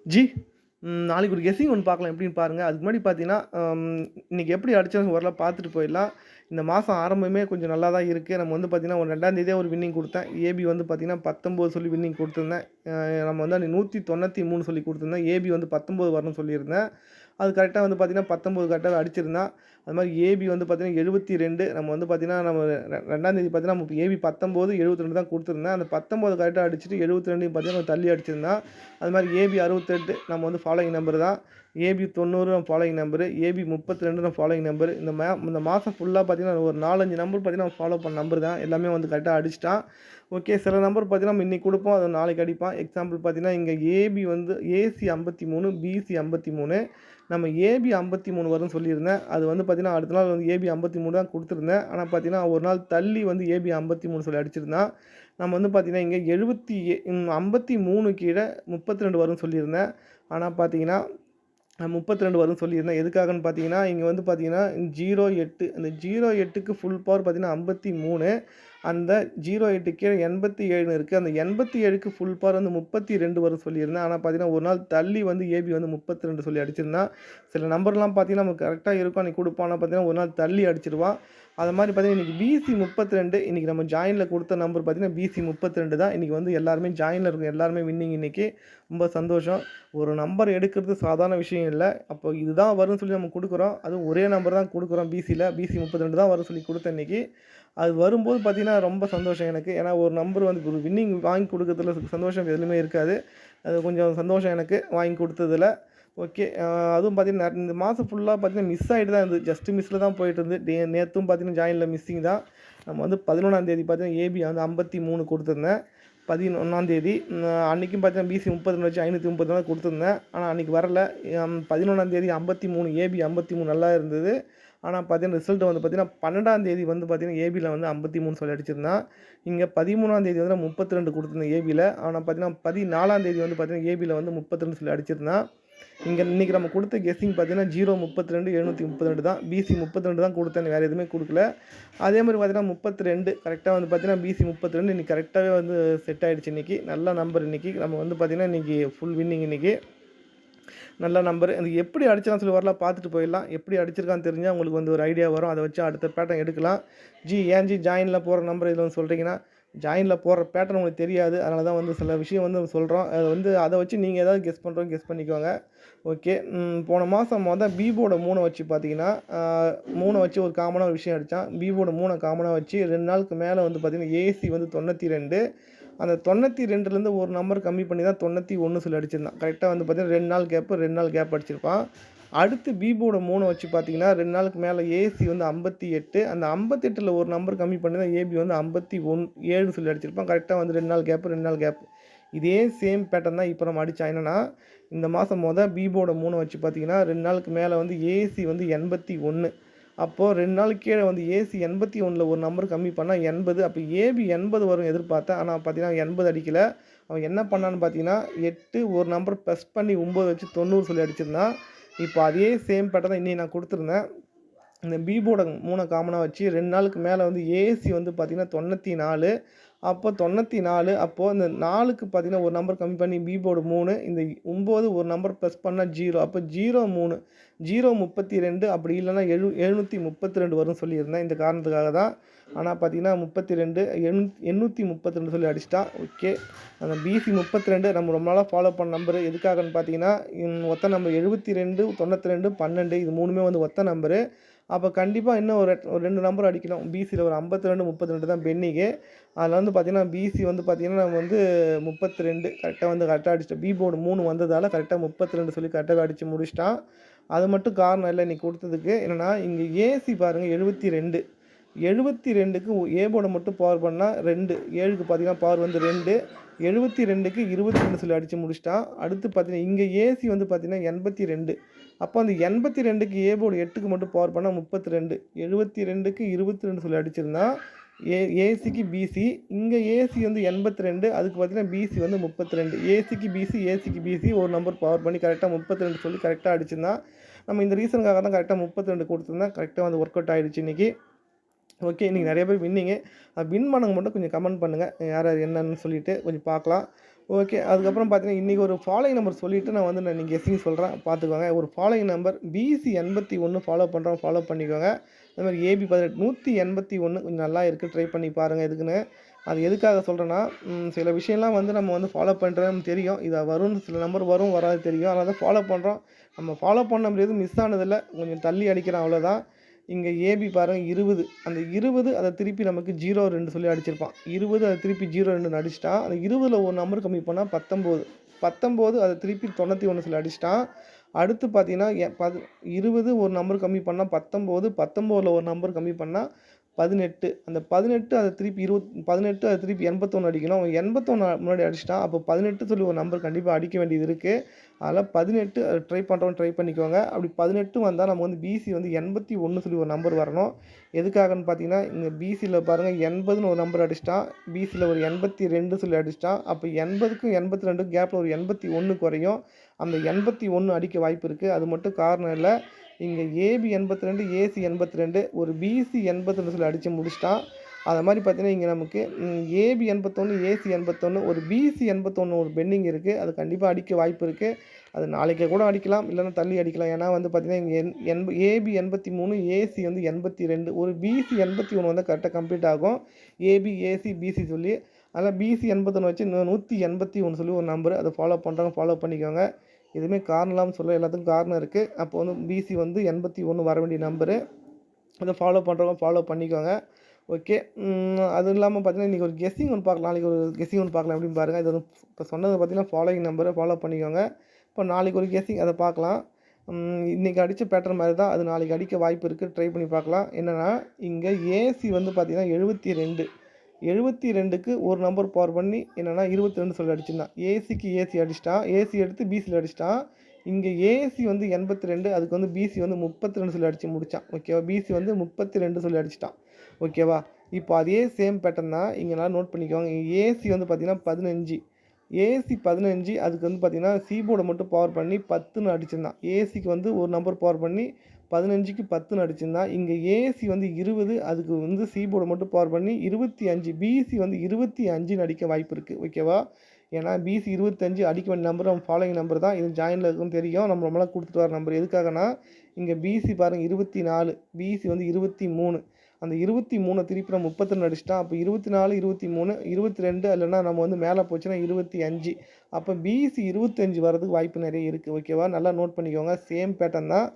G நாளைக்கு ஒரு guessing ஒன்று பார்க்கலாம் எப்படின்னு பாருங்கள். அதுக்கு முன்னாடி பார்த்தீங்கன்னா, இன்றைக்கி எப்படி அடிச்சாலும் ஓரளவு பார்த்துட்டு போயிடலாம். இந்த மாதம் ஆரம்பமே கொஞ்சம் நல்லா தான் இருக்குது. நம்ம வந்து பார்த்தீங்கன்னா, ஒரு 2ஆம் தேதியே ஒரு வின்னிங் கொடுத்தேன். ஏபி வந்து பார்த்தீங்கன்னா 19 சொல்லி வின்னிங் கொடுத்துருந்தேன். நம்ம வந்து அன்றைக்கி 193 சொல்லி கொடுத்துருந்தேன். ஏபி வந்து 19 வரணும்னு சொல்லியிருந்தேன். அது கரெக்டாக வந்து பார்த்தீங்கன்னா 19 கரெக்டாக அடிச்சிருந்தான். அது மாதிரி ஏபி வந்து பார்த்தீங்கன்னா 72. நம்ம வந்து பார்த்தீங்கன்னா நம்ம 2ஆம் தேதி பார்த்தீங்கன்னா நம்ம ஏபி 19 72 தான் கொடுத்துருந்தேன். அந்த 19 கரெக்டாக அடிச்சுட்டு 72 பார்த்தீங்கன்னா தள்ளி அடிச்சிருந்தான். அது மாதிரி ஏபி 68 நம்ம வந்து ஃபாலோயிங் நம்பர் தான். ஏபி 90 நம்ம ஃபாலோயிங் நம்பரு. ஏபி 32 நம்ம ஃபாலோயிங் நம்பரு. இந்த மாதம் ஃபுல்லாக பார்த்தீங்கன்னா ஒரு 4, 5 நம்பர் பார்த்தீங்கன்னா ஃபாலோ பண்ண நம்பர் தான். எல்லாமே வந்து கரெக்டாக அடிச்சிட்டான். ஓகே, சில நம்பர் பார்த்தீங்கன்னா நம்ம இன்றைக்கி கொடுப்போம், அது நாளைக்கு அடிப்பான். எக்ஸாம்பிள் பார்த்தீங்கன்னா இங்கே ஏபி வந்து ஏசி 53, பிசி 53. நம்ம ஏபி 53 வரும்னு சொல்லியிருந்தேன். அது வந்து பார்த்தீங்கன்னா அடுத்த நாள் வந்து ஏபி 53 தான் கொடுத்துருந்தேன். ஆனால் பார்த்தீங்கன்னா ஒரு நாள் தள்ளி வந்து ஏபி 53 சொல்லி அடிச்சிருந்தான். நம்ம வந்து பார்த்தீங்கன்னா இங்கே 53 கீழே 32 வரும்னு சொல்லியிருந்தேன். ஆனால் பார்த்தீங்கன்னா 32 வரும்னு சொல்லியிருந்தேன். எதுக்காகன்னு பார்த்தீங்கன்னா இங்கே வந்து பார்த்தீங்கன்னா 08 அந்த 08க்கு ஃபுல் பவர் பார்த்தீங்கன்னா 53. அந்த 08 கீழே 87 இருக்குது. அந்த 87க்கு ஃபுல் பவர் வந்து 32 வரும்னு சொல்லியிருந்தேன். ஆனால் பார்த்தீங்கன்னா ஒரு நாள் தள்ளி வந்து ஏபி வந்து 32 சொல்லி அடிச்சிருந்தான். சில நம்பர்லாம் பார்த்தீங்கன்னா நமக்கு கரெக்டாக இருக்கும், அன்றைக்கி கொடுப்பான். ஆனால் பார்த்தீங்கன்னா ஒரு நாள் தள்ளி அடிச்சிருவான். அது மாதிரி பார்த்தீங்கன்னா இன்றைக்கி பிசி 32. இன்றைக்கி நம்ம ஜாயினில் கொடுத்த நம்பர் பார்த்தீங்கன்னா பிசி 32 தான். இன்றைக்கி வந்து எல்லாருமே ஜாயினில் இருக்கும், எல்லாருமே வின்னிங் இன்றைக்கி. ரொம்ப சந்தோஷம். ஒரு நம்பர் எடுக்கிறது சாதாரண விஷயம் இல்லை. அப்போ இதுதான் வரும்னு சொல்லி நம்ம கொடுக்குறோம். அதுவும் ஒரே நம்பர் தான் கொடுக்குறோம் பிசியில். பிசி 32 தான் வரும்னு சொல்லி கொடுத்தேன் இன்றைக்கி. அது வரும்போது பார்த்தீங்கன்னா ரொம்ப சந்தோஷம் எனக்கு. ஏன்னா ஒரு நம்பர் வந்து ஒரு வின்னிங் வாங்கி கொடுக்கறதுல சந்தோஷம் எதுலையுமே இருக்காது. அது கொஞ்சம் சந்தோஷம் எனக்கு வாங்கி கொடுத்ததில். ஓகே, அதுவும் பார்த்தீங்கன்னா இந்த மாதம் ஃபுல்லாக பார்த்தீங்கன்னா மிஸ் ஆகிட்டு தான் இருந்தது. ஜஸ்ட்டு மிஸ்ஸில் தான் போயிட்டு இருந்து. நேற்றும் பார்த்தீங்கன்னா ஜாயினில் மிஸ்ஸிங் தான். நம்ம வந்து 11ஆம் தேதி பார்த்தீங்கன்னா ஏபி வந்து 53 கொடுத்துருந்தேன். 11ஆம் தேதி அன்றைக்கும் பார்த்தீங்கன்னா பிசி 32 வச்சு 534 கொடுத்துருந்தேன். ஆனால் அன்றைக்கி வரல. 11ஆம் தேதி 53 ஏபி 53 நல்லா இருந்தது. ஆனால் பார்த்தீங்கன்னா ரிசல்ட் வந்து பார்த்தீங்கன்னா 12ஆம் தேதி வந்து பார்த்தீங்கன்னா ஏபியில் வந்து 53 சொல்லி அடிச்சிருந்தான். இங்கே 13ஆம் தேதி வந்து 32 கொடுத்துருந்தேன் ஏபியில். ஆனால் பார்த்தீங்கன்னா 14ஆம் தேதி வந்து பார்த்தீங்கன்னா ஏபியில் வந்து 32 சொல்லி அடிச்சிருந்தான். இன்றைக்கி நம்ம கொடுத்த கெஸ்ஸிங் பார்த்தீங்கன்னா 032 732 தான். பிசி 32 தான் கொடுத்தேன், வேறு எதுவுமே கொடுக்கல. அதே மாதிரி பார்த்தீங்கன்னா 32 கரெக்டாக வந்து பார்த்தீங்கன்னா பிசி 32 இன்றைக்கி கரெக்டாகவே வந்து செட் ஆகிடுச்சு. இன்றைக்கி நல்ல நம்பர். இன்றைக்கி நம்ம வந்து பார்த்தீங்கன்னா இன்றைக்கி ஃபுல் வின்னிங். இன்றைக்கி நல்ல நம்பர். அது எப்படி அடிச்சான்னு சொல்லி வரலாம், பார்த்துட்டு போயிடலாம். எப்படி அடிச்சிருக்கான்னு தெரிஞ்சால் உங்களுக்கு வந்து ஒரு ஐடியா வரும். அதை வச்சு அடுத்த பேட்டர்ன் எடுக்கலாம். ஏன் ஜாயினில் போகிற நம்பர் இதில் வந்து சொல்கிறீங்கன்னா, ஜாயினில் போடுற பேட்டர்ன் உங்களுக்கு தெரியாது. அதனால தான் வந்து சில விஷயம் வந்து சொல்கிறோம். அதை வச்சு நீங்கள் ஏதாவது கெஸ் பண்ணிக்கோங்க. ஓகே, போன மாதம் பிபோட 3 வச்சு பார்த்தீங்கன்னா 3 வச்சு ஒரு காமனாக ஒரு விஷயம் அடித்தான். பிபோட 3 காமனாக வச்சு 2 நாளுக்கு மேலே வந்து பார்த்தீங்கன்னா ஏசி வந்து 92. அந்த 92லேருந்து ஒரு நம்பர் கம்மி பண்ணி தான் 91 சொல்லி அடிச்சிருந்தான். கரெக்டாக வந்து பார்த்தீங்கன்னா 2 நாள் கேப் அடிச்சிருப்பான். அடுத்து பிபோட 3 வச்சு பார்த்தீங்கன்னா 2 நாளுக்கு மேலே ஏசி வந்து 58. அந்த 58ல் ஒரு நம்பர் கம்மி பண்ணி தான் ஏபி வந்து 57 சொல்லி அடிச்சிருப்பான். கரெக்டாக வந்து 2 நாள் கேப். இதே சேம் பேட்டர்ன் தான் இப்போ நம்ம அடித்தா. என்னென்னா இந்த மாதம் பிபோட 3 வச்சு பார்த்தீங்கன்னா 2 நாளுக்கு மேலே வந்து ஏசி வந்து 81. அப்போது 2 நாளுக்கு கீழே வந்து ஏசி 81ல் ஒரு நம்பர் கம்மி பண்ணால் 80. அப்போ ஏபி 80 வரும் எதிர்பார்த்தேன். ஆனால் பார்த்தீங்கன்னா 80 அடிக்கலை. அவன் என்ன பண்ணான்னு பார்த்தீங்கன்னா 8 ஒரு நம்பர் ப்ளஸ் பண்ணி 9 வச்சு 90 சொல்லி அடிச்சிருந்தான். இப்போ அதே சேம் பேட்டர்ன் தான் இன்றைக்கி நான் கொடுத்துருந்தேன். இந்த பிபோட 3 காமனாக வச்சு 2 நாளுக்கு மேலே வந்து ஏசி வந்து பார்த்தீங்கன்னா 94. அப்போ 94 அப்போது இந்த 4க்கு பார்த்தீங்கன்னா ஒரு நம்பர் கம்மி பண்ணி பிபோர்டு 3, இந்த 9 ஒரு நம்பர் ப்ளஸ் பண்ணால் 0. அப்போ 03 032 அப்படி இல்லைன்னா 732 வரும்னு சொல்லியிருந்தேன். இந்த காரணத்துக்காக தான். ஆனால் பார்த்தீங்கன்னா 32 832 சொல்லி அடிச்சிட்டான். ஓகே, அந்த பிசி 32 நம்ம ரொம்ப நாளாக ஃபாலோ பண்ண நம்பரு. எதுக்காகன்னு பார்த்தீங்கன்னா ஒத்த நம்பர் 72 92 12 இது 3மே வந்து ஒத்த நம்பரு. அப்போ கண்டிப்பாக இன்னும் ஒரு 2 நம்பர் அடிக்கணும். பிசியில் ஒரு 52 32 தான் பென்னிங்கு. அதில் வந்து பார்த்திங்கன்னா பிசி வந்து பார்த்திங்கன்னா நம்ம வந்து 32 கரெக்டாக அடிச்சிட்டோம். பிபோர்டு 3 வந்ததால் கரெக்டாக 32 சொல்லி கரெக்டாக அடித்து முடிச்சிட்டான். அது மட்டும் காரணம் இல்லை இன்றைக்கி கொடுத்ததுக்கு. என்னென்னா இங்கே ஏசி பாருங்கள் 72. 72க்கு ஏ போர்டை மட்டும் பவர் பண்ணால் 2, 7க்கு பார்த்தீங்கன்னா பவர் வந்து 2, 72க்கு 22 சொல்லி அடித்து முடிச்சிட்டான். அடுத்து பார்த்தீங்கன்னா இங்கே ஏசி வந்து பார்த்தீங்கன்னா 82. அப்போ அந்த 82க்கு ஏ போர்டு 8க்கு மட்டும் பவர் பண்ணால் 32, 72க்கு 22 சொல்லி அடிச்சிருந்தான். ஏசிக்கு பிசி. இங்கே ஏசி வந்து 82, அதுக்கு பார்த்தீங்கன்னா பிசி வந்து 32. ஏசிக்கு பிசி ஒரு நம்பர் பவர் பண்ணி கரெக்டாக 32 சொல்லி கரெக்டாக அடிச்சிருந்தான். நம்ம இந்த ரீசனுக்காக தான் கரெக்டாக 32 கொடுத்துருந்தேன். கரெக்டாக வந்து ஒர்க் அவுட் ஆகிடுச்சு இன்றைக்கி. ஓகே, இன்றைக்கி நிறைய பேர் வின்னிங்கு. வின் பண்ணவங்க மட்டும் கொஞ்சம் கமெண்ட் பண்ணுங்கள், யார் யார் என்னன்னு சொல்லிவிட்டு கொஞ்சம் பார்க்கலாம். ஓகே. அதுக்கப்புறம் பார்த்தீங்கன்னா, இன்னைக்கு ஒரு ஃபாலோயிங் நம்பர் சொல்லிட்டு நான் இன்னைக்கு கெஸ்ஸிங் சொல்றேன் பார்த்துக்கோங்க. ஒரு ஃபாலோயிங் நம்பர் பிசி 81 ஃபாலோ பண்றவங்க ஃபாலோ பண்ணிக்கோங்க. அதே மாரி ஏபி 18 181 கொஞ்சம் நல்லா இருக்கு. ட்ரை பண்ணி பாருங்க எதுக்குன்னு. அது எதுக்காக சொல்றேன்னா, சில விஷயம்லாம் நம்ம ஃபாலோ பண்றது நமக்கு தெரியும். இது வரும்னு சில நம்பர் வரும், வராது தெரியும். அதனால தான் ஃபாலோ பண்றோம். நம்ம ஃபாலோ பண்ண நம்பர் எதுவும் மிஸ் ஆனதில்ல. கொஞ்சம் தள்ளி அடிக்கிறோம் அவ்வளோதான். இங்க ஏபி பாருங்க 20. அந்த 20 அத திருப்பி நமக்கு 02 சொல்லி அடிச்சிருப்பான். 20 அத திருப்பி 02ன்னு அடிச்சுட்டான். அந்த 20ல ஒரு நம்பர் கம்மி பண்ணா 19. 19 அத திருப்பி 91 சொல்லி அடிச்சுட்டான். அடுத்து பார்த்தீங்கன்னா, 20 ஒரு நம்பர் கம்மி பண்ணா 19. 19ல ஒரு நம்பர் கம்மி பண்ணா 18. அந்த 18 அத திருப்பி 18 அத திருப்பி 81 அடிக்கணும். அவன் 81 முன்னாடி அடிச்சுட்டான். அப்போ 18 சொல்லி ஒரு நம்பர் கண்டிப்பா அடிக்க வேண்டியது இருக்கு. அதனால 18 ட்ரை பண்ணுறவங்க ட்ரை பண்ணிக்கோங்க. அப்படி 18 வந்தா நம்ம பிசி 81 சொல்லி ஒரு நம்பர் வரணும். எதுக்காகன்னு பார்த்தீங்கன்னா, இங்க பிசில பாருங்க 80ன்னு ஒரு நம்பர் அடிச்சுட்டான். பிசில ஒரு 82 சொல்லி அடிச்சுட்டான். அப்போ 80க்கும் 82க்கும் கேப்ல ஒரு 81 குறையும். அந்த 81 அடிக்க வாய்ப்பு இருக்கு. அது மட்டும் காரணம் இல்ல. இங்க ஏபி 82, ஏசி 82 ஒரு பிசி 82 சொல்லி அடிச்சு முடிச்சுட்டான். அது மாரி பார்த்தீங்கன்னா, இங்க நமக்கு ஏபி 81, ஏசி 81 ஒரு பிசி 81 ஒரு பெண்டிங் இருக்கு. அது கண்டிப்பா அடிக்க வாய்ப்பு இருக்கு. அது நாளைக்கே கூட அடிக்கலாம். இல்லன்னா தள்ளி அடிக்கலாம். ஏன்னா பார்த்தீங்கன்னா, இங்க ஏபி 83, ஏசி 82 ஒரு பிசி 81 வந்தா கரெக்ட்டா கம்ப்ளீட் ஆகும். ஏபி, ஏசி, பிசி சொல்லி. அதனால பிசி 81 வச்சு 181 சொல்லி ஒரு நம்பர். அத ஃபாலோ பண்றவங்க ஃபாலோ பண்ணிக்கோங்க. எதுவுமே காரணம் இல்லாம சொல்லல. எல்லாத்துக்கும் காரணம் இருக்கு. அப்போ பிசி 81 வர வேண்டிய நம்பரு. அத ஃபாலோ பண்றவங்க ஃபாலோ பண்ணிக்கோங்க. ஓகே. அதுவும் இல்லாம பார்த்தீங்கன்னா, இன்னைக்கு ஒரு கெஸ்ஸிங் ஒண்ணு பார்க்கலாம். நாளைக்கு ஒரு கெஸ்ஸிங் ஒண்ணு பார்க்கலாம் எப்படின்னு பாருங்க. இது இப்போ சொன்னது பார்த்தீங்கன்னா, ஃபாலோயிங் நம்பர ஃபாலோ பண்ணிக்கோங்க. இப்போ நாளைக்கு ஒரு கெஸ்ஸிங் அத பார்க்கலாம். இன்னைக்கு அடிச்ச பேட்டர்ன் மாரி தான். அது நாளைக்கு அடிக்க வாய்ப்பு இருக்கு. ட்ரை பண்ணி பார்க்கலாம். என்னன்னா, இங்க ஏசி பார்த்தீங்கன்னா 72. 72க்கு ஒரு நம்பர் பவர் பண்ணி என்னன்னா 22 சொல்லி அடிச்சிருந்தான். ஏசிக்கு ஏசி அடிச்சிட்டான். ஏசி எடுத்து பிசில அடிச்சிட்டான். இங்க ஏசி 82 அதுக்கு பிசி 32 சொல்லி அடிச்சு முடிச்சான். ஓகேவா? பிசி 32 சொல்லி அடிச்சிட்டான். ஓகேவா? இப்போ அதே சேம் பேட்டர்ன் தான். இங்க நல்லா நோட் பண்ணிக்கோங்க. ஏசி பார்த்தீங்கன்னா 15. ஏசி 15 அதுக்கு பார்த்தீங்கன்னா, சிபோர்ட மட்டும் பவர் பண்ணி 10ன்னு அடிச்சிருந்தான். ஏசிக்கு ஒரு நம்பர் பவர் பண்ணி 15க்கு 10ன்னு அடிச்சிருந்தான். இங்க ஏசி 20 அதுக்கு சிபோர்ட மட்டும் பவர் பண்ணி 25 பிசி 25ன்னு அடிக்க வாய்ப்பு இருக்கு. ஓகேவா? ஏன்னா பிசி 25 அடிக்க வேண்டிய நம்பர் நம்ம ஃபாலோயிங் நம்பர் தான். இது ஜாயின்ல இருக்குன்னு தெரியும். நம்ம ரொம்பலா குடுத்துட்டு வர நம்பர். எதுக்காகன்னா, இங்க பிசி பாருங்க 24, பிசி 23. அந்த 23 திருப்பி நம்ம 32 அடிச்சுட்டான். அப்போ 24, 23, 22 இல்லன்னா நம்ம மேல போச்சுன்னா 25. அப்போ பிசி 25 வரதுக்கு வாய்ப்பு நெறைய இருக்கு. ஓகேவா? நல்லா நோட் பண்ணிக்கோங்க. சேம் பேட்டர்ன் தான்.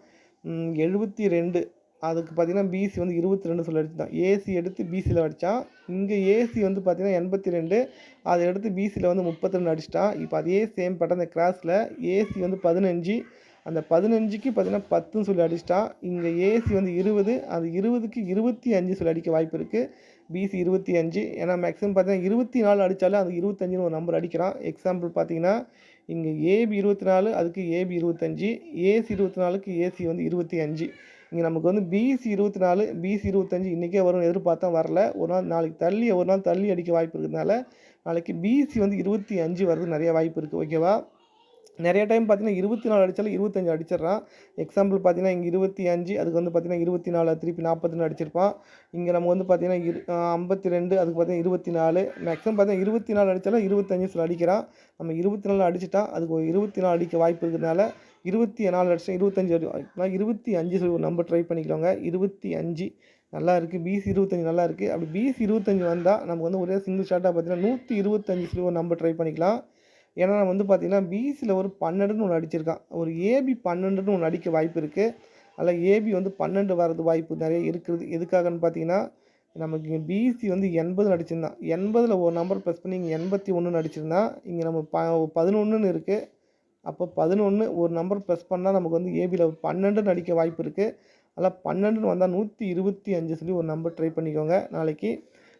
72 அதுக்கு பார்த்தீங்கன்னா, பிசி 22 சொல்லி அடிச்சுட்டான். ஏசி எடுத்து பிசில அடிச்சான். இங்க ஏசி பார்த்தீங்கன்னா 82 அத எடுத்து பிசில 32 அடிச்சுட்டான். இப்போ அதே சேம் பேட்டர்ன் கிராஸ்ல ஏசி 15 அந்த 15க்கு பார்த்தீங்கன்னா 10ன்னு சொல்லி அடிச்சுட்டான். இங்க ஏசி 20 அது 20க்கு 25 சொல்லி அடிக்க வாய்ப்பு இருக்கு. பிசி 25 ஏன்னா மேக்ஸிமம் பார்த்தீங்கன்னா 24 அடிச்சாலே அது 25ன்னு ஒரு நம்பர் அடிக்கிறான். எக்ஸாம்பிள் பார்த்தீங்கன்னா, இங்க ஏபி 24 அதுக்கு ஏபி 25, ஏசி 24க்கு ஏசி 25. இங்க நமக்கு பிசி 24, பிசி 25 இன்னைக்கே வரும்னு எதிர்பார்த்தா வரல. ஒரு நாள் தள்ளி அடிக்க வாய்ப்பு இருக்கிறதுனால, நாளைக்கு பிசி 25 வரதுக்கு நெறைய வாய்ப்பு இருக்கு. ஓகேவா? நெறைய டைம் பார்த்தீங்கன்னா, 24 அடிச்சாலும் 25 அடிச்சிடுறான். எக்ஸாம்பிள் பார்த்தீங்கன்னா, இங்க 25 அதுக்கு பார்த்தீங்கன்னா 24 திருப்பி 40ன்னு அடிச்சிருப்பான். இங்க நம்ம பார்த்தீங்கன்னா, 52 அதுக்கு பார்த்தீங்கன்னா 24 மேக்ஸிமம் பார்த்தீங்கன்னா 24 அடிச்சாலும் 25 சொல்லி அடிக்கிறான். நம்ம 24 அடிச்சுட்டான். அதுக்கு ஒரு 24 அடிக்க வாய்ப்பு இருக்கிறதுனால 24 அடிச்சா 25 25 சொல்லி ஒரு நம்பர் ட்ரை பண்ணிக்கோங்க. 25 நல்லா இருக்கு. பிசி 25 நல்லா இருக்கு. அப்படி பிசி 25 வந்தா நமக்கு ஒரே சிங்கிள் ஷாட்டா பார்த்தீங்கன்னா 125 சொல்லி ஒரு நம்பர் ட்ரை பண்ணிக்கலாம். ஏன்னா நான் பார்த்தீங்கன்னா, பிசில ஒரு 12ன்னு ஒண்ணு அடிச்சிருக்கான். ஒரு ஏபி 12ன்னு ஒண்ணு அடிக்க வாய்ப்பு இருக்கு. அதில ஏபி 12 வரது வாய்ப்பு நெறைய இருக்குது. எதுக்காகன்னு பார்த்தீங்கன்னா, நமக்கு இங்க பிசி 80ன்னு அடிச்சிருந்தான். 80ல ஒரு நம்பர் ப்ளஸ் பண்ணி இங்க 81ன்னு அடிச்சிருந்தான். இங்க நம்ம 11ன்னு இருக்கு. அப்போ 11 ஒரு நம்பர் ப்ளஸ் பண்ணா நமக்கு ஏபில 12ன்னு அடிக்க வாய்ப்பு இருக்கு. அதனால 12ன்னு வந்தா 125 சொல்லி ஒரு நம்பர் ட்ரை பண்ணிக்கோங்க நாளைக்கு.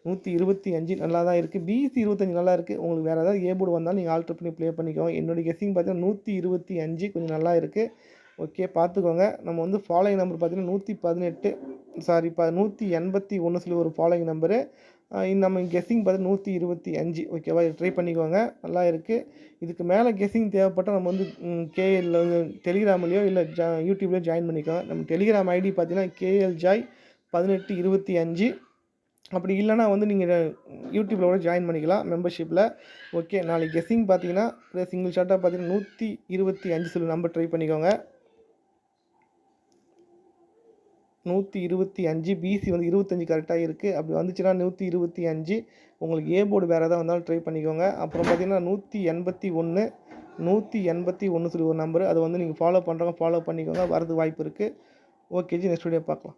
125 நல்லா தான் இருக்கு. பிசி 25 நல்லா இருக்கு. உங்களுக்கு வேற ஏதாவது ஏ போர்டு வந்தாலும் நீங்க ஆல்டர் பண்ணி ப்ளே பண்ணிக்கோங்க. என்னுடைய கெஸ்ஸிங் பார்த்தீங்கன்னா 125 கொஞ்சம் நல்லா இருக்கு. ஓகே பார்த்துக்கோங்க. நம்ம ஃபாலோயிங் நம்பர் பார்த்தீங்கன்னா 118 சாரி 181 சொல்லி ஒரு ஃபாலோயிங் நம்பரு. நம்ம கெஸ்ஸிங் பார்த்தா 125 ஓகேவா? இத ட்ரை பண்ணிக்கோங்க. நல்லா இருக்கு. இதுக்கு மேல கெஸ்ஸிங் தேவைப்பட்டா நம்ம கேஎல்ல டெலிகிராம்லயோ இல்ல யூடியூப்லயோ ஜாயின் பண்ணிக்கோங்க. நம்ம டெலிகிராம் ஐடி பார்த்தீங்கன்னா KL Joy 1825 அப்படி இல்லைனா வந்து நீங்கள் யூடியூப்பில் கூட ஜாயின் பண்ணிக்கலாம் மெம்பர்ஷிப்பில். ஓகே, நாளைக்கு கெஸ்ஸிங் பார்த்தீங்கன்னா சிங்கிள் ஷாட்டாக பார்த்தீங்கன்னா 125 சொல்லி நம்பர் ட்ரை பண்ணிக்கோங்க. 125 பிசி வந்து 25 கரெக்டாக இருக்குது. அப்படி வந்துச்சுன்னா 125 உங்களுக்கு ஏ போர்டு வேறு எதாவது வந்தாலும் ட்ரை பண்ணிக்கோங்க. அப்புறம் பார்த்தீங்கன்னா 181 181 சொல்லி ஒரு நம்பரு, அதை வந்து நீங்கள் ஃபாலோ பண்ணுறவங்க ஃபாலோ பண்ணிக்கோங்க. வரதுக்கு வாய்ப்பு இருக்குது. ஓகே ஜி, நெக்ஸ்ட் வீடியோ பார்க்கலாம்.